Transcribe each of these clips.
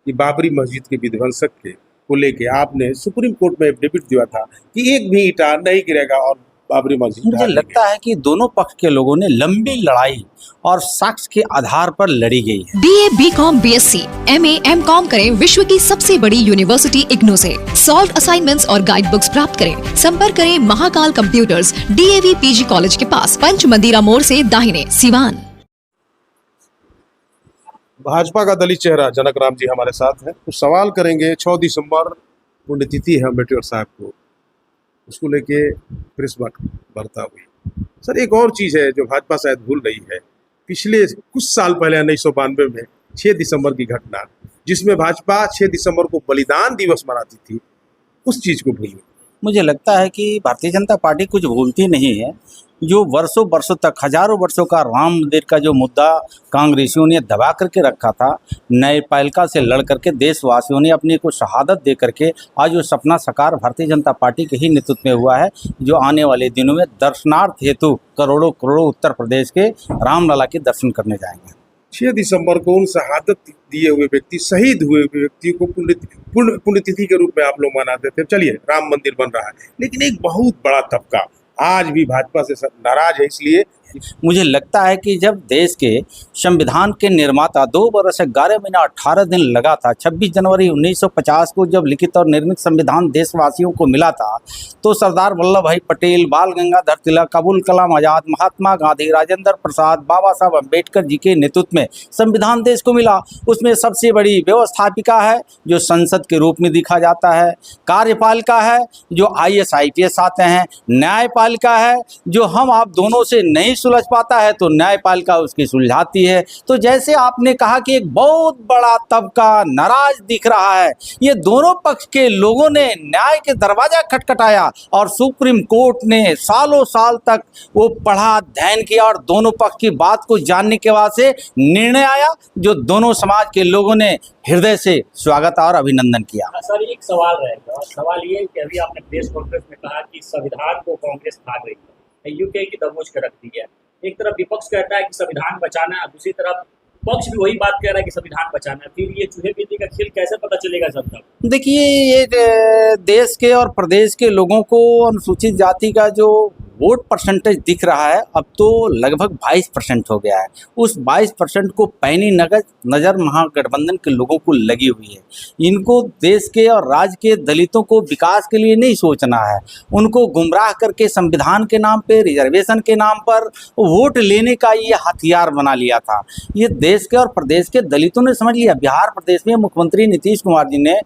कि बाबरी मस्जिद के विध्वंसक के को लेके आपने सुप्रीम कोर्ट में एफिडेविट दिया था कि एक भी ईंटा नहीं गिरेगा और बाबरी मस्जिद मुझे लगता है कि दोनों पक्ष के लोगों ने लंबी लड़ाई और साक्ष्य के आधार पर लड़ी गई है। BA, BCom, BSc, MA, MCom करें विश्व की सबसे बड़ी यूनिवर्सिटी इग्नू से। सॉल्व असाइनमेंट्स और गाइड बुक्स प्राप्त करें। संपर्क करें Mahakal computers, DAV PG college के पास, पंच मंदिरा मोड़ से दाहिने, सिवान। भाजपा का दलित चेहरा जनक राम जी हमारे साथ हैं। तो सवाल करेंगे 6 दिसंबर पुण्यतिथि है अम्बेडकर साहब को, उसको लेके प्रेस वार्ता हुई। सर एक और चीज़ है जो भाजपा शायद भूल रही है, पिछले कुछ साल पहले 1992 में 6 दिसंबर की घटना, जिसमें भाजपा 6 दिसंबर को बलिदान दिवस मनाती थी, उस चीज़ को भूली। मुझे लगता है कि भारतीय जनता पार्टी कुछ भूलती नहीं है। जो वर्षों वर्षों तक, हजारों वर्षों का राम मंदिर का जो मुद्दा कांग्रेसियों ने दबा करके रखा था, न्यायपालिका से लड़ करके देशवासियों ने अपनी को शहादत दे करके आज वो सपना साकार भारतीय जनता पार्टी के ही नेतृत्व में हुआ है, जो आने वाले दिनों में दर्शनार्थ हेतु करोड़ों करोड़ों उत्तर प्रदेश के रामलला के दर्शन करने जाएंगे। 6 दिसंबर को उन शहादत दिए हुए व्यक्ति, शहीद हुए व्यक्ति को पुण्यतिथि के रूप में आप लोग मनाते थे। चलिए राम मंदिर बन रहा है, लेकिन एक बहुत बड़ा तबका आज भी भाजपा से नाराज है। इसलिए मुझे लगता है कि जब देश के संविधान के निर्माता 2 वर्ष 11 महीना 18 दिन लगा था, 26 जनवरी 1950 को जब लिखित और निर्मित संविधान देशवासियों को मिला था, तो सरदार वल्लभ भाई पटेल, बाल गंगाधर तिलक, अबुल कलाम आज़ाद, महात्मा गांधी, राजेंद्र प्रसाद, बाबा साहब अम्बेडकर जी के नेतृत्व में संविधान देश को मिला। उसमें सबसे बड़ी व्यवस्थापिका है जो संसद के रूप में देखा जाता है, कार्यपालिका है जो IAS IPS आते हैं, न्यायपालिका है जो हम आप दोनों से नहीं सुलझ पाता है तो न्यायपालिका उसकी सुलझाती है। तो जैसे आपने कहा कि एक बहुत बड़ा तबका नाराज दिख रहा है, ये दोनों पक्ष के लोगों ने न्याय के दरवाजा खटखटाया और सुप्रीम कोर्ट ने सालों साल तक वो पढ़ा, अध्ययन किया और दोनों पक्ष की बात को जानने के बाद से निर्णय आया, जो दोनों समाज के लोगों ने हृदय से स्वागत और अभिनंदन किया। सर एक सवाल रहेगा, सवाल ये कि अभी आपने प्रेस कॉन्फ्रेंस में कहा कि संविधान को कांग्रेस खा गई है, यूके की दबोच कर रख दी है। एक तरफ विपक्ष कहता है कि संविधान बचाना है, दूसरी तरफ पक्ष भी वही बात कह रहा है कि संविधान बचाना है। फिर ये चूहे बिल्ली का खेल कैसे पता चलेगा सब तक? देखिए, ये देश के और प्रदेश के लोगों को अनुसूचित जाति का जो वोट परसेंटेज दिख रहा है, अब तो लगभग 22% हो गया है। उस 22% को पैनी नज़र महागठबंधन के लोगों को लगी हुई है। इनको देश के और राज्य के दलितों को विकास के लिए नहीं सोचना है, उनको गुमराह करके संविधान के नाम पे, रिजर्वेशन के नाम पर वोट लेने का ये हथियार बना लिया था। ये देश के और प्रदेश के दलितों ने समझ लिया। बिहार प्रदेश में मुख्यमंत्री नीतीश कुमार जी ने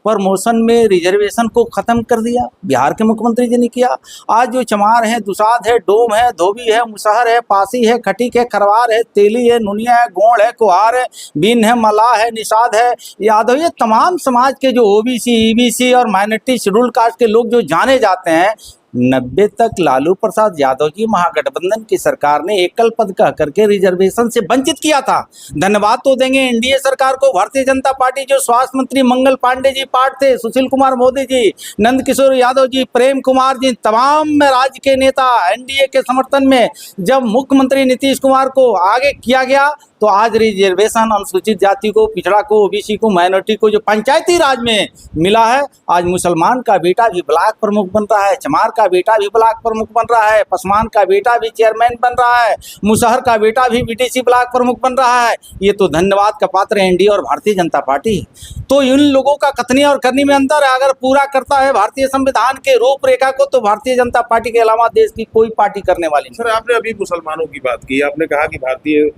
प्रमोशन में रिजर्वेशन को ख़त्म कर दिया, बिहार के मुख्यमंत्री जी ने किया। आज जो चमार है, दुसाध है, डोम है, धोबी है, मुसहर है, पासी है, खटीक है, खरवार है, तेली है, नुनिया है, गोंड है, कुहार है, बीन है, मलाह है, निषाद है, यादव, ये तमाम समाज के जो OBC, EBC और माइनॉरिटी शेड्यूल कास्ट के लोग जो जाने जाते हैं, 90 तक लालू प्रसाद यादव जी महागठबंधन की सरकार ने एकल पद कह करके रिजर्वेशन से वंचित किया था। धन्यवाद तो देंगे NDA सरकार को, भारतीय जनता पार्टी, जो स्वास्थ्य मंत्री मंगल पांडे जी पार्ट थे, सुशील कुमार मोदी जी, नंद किशोर यादव जी, प्रेम कुमार जी, तमाम राज्य के नेता NDA के समर्थन में जब मुख्यमंत्री नीतीश कुमार को आगे किया गया, तो आज रिजर्वेशन अनुसूचित जाति को, पिछड़ा को, OBC को, माइनॉरिटी को जो पंचायती राज में मिला है, आज मुसलमान का बेटा भी ब्लॉक प्रमुख बन रहा है, चमार का बेटा भी ब्लॉक प्रमुख बन रहा है, पसमान का बेटा भी चेयरमैन बन रहा है, मुसहर का बेटा भी BTC ब्लॉक प्रमुख बन रहा है। ये तो धन्यवाद का पात्र है NDA और भारतीय जनता पार्टी। तो इन लोगों का कथनी और करनी में अंतर है। अगर पूरा करता है भारतीय संविधान के रूपरेखा को, तो भारतीय जनता पार्टी के अलावा देश की कोई पार्टी करने वाली नहीं। सर आपने अभी मुसलमानों की बात की, आपने कहा कि भारतीय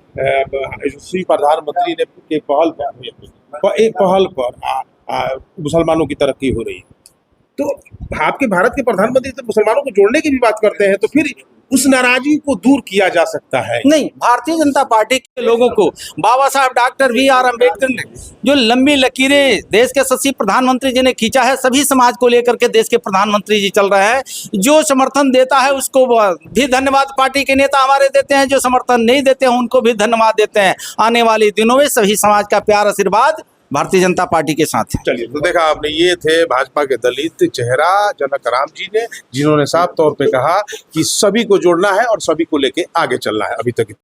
प्रधानमंत्री ने के पहल पर मुसलमानों की तरक्की हो रही है। तो आपके भारत के प्रधानमंत्री तो मुसलमानों को जोड़ने की भी बात करते हैं, तो फिर उस नाराजगी को दूर किया जा सकता है? नहीं, भारतीय जनता पार्टी के लोगों को बाबा साहब डॉक्टर BR अम्बेडकर ने जो लंबी लकीरें देश के सच्ची प्रधानमंत्री जी ने खींचा है, सभी समाज को लेकर के देश के प्रधानमंत्री जी चल रहे हैं। जो समर्थन देता है उसको भी धन्यवाद पार्टी के नेता हमारे देते हैं, जो समर्थन नहीं देते हैं उनको भी धन्यवाद देते हैं। आने वाले दिनों में सभी समाज का प्यार आशीर्वाद भारतीय जनता पार्टी के साथ है। चलिए, तो देखा आपने, ये थे भाजपा के दलित चेहरा जनक राम जी ने, जिन्होंने साफ तौर पे कहा कि सभी को जोड़ना है और सभी को लेके आगे चलना है। अभी तक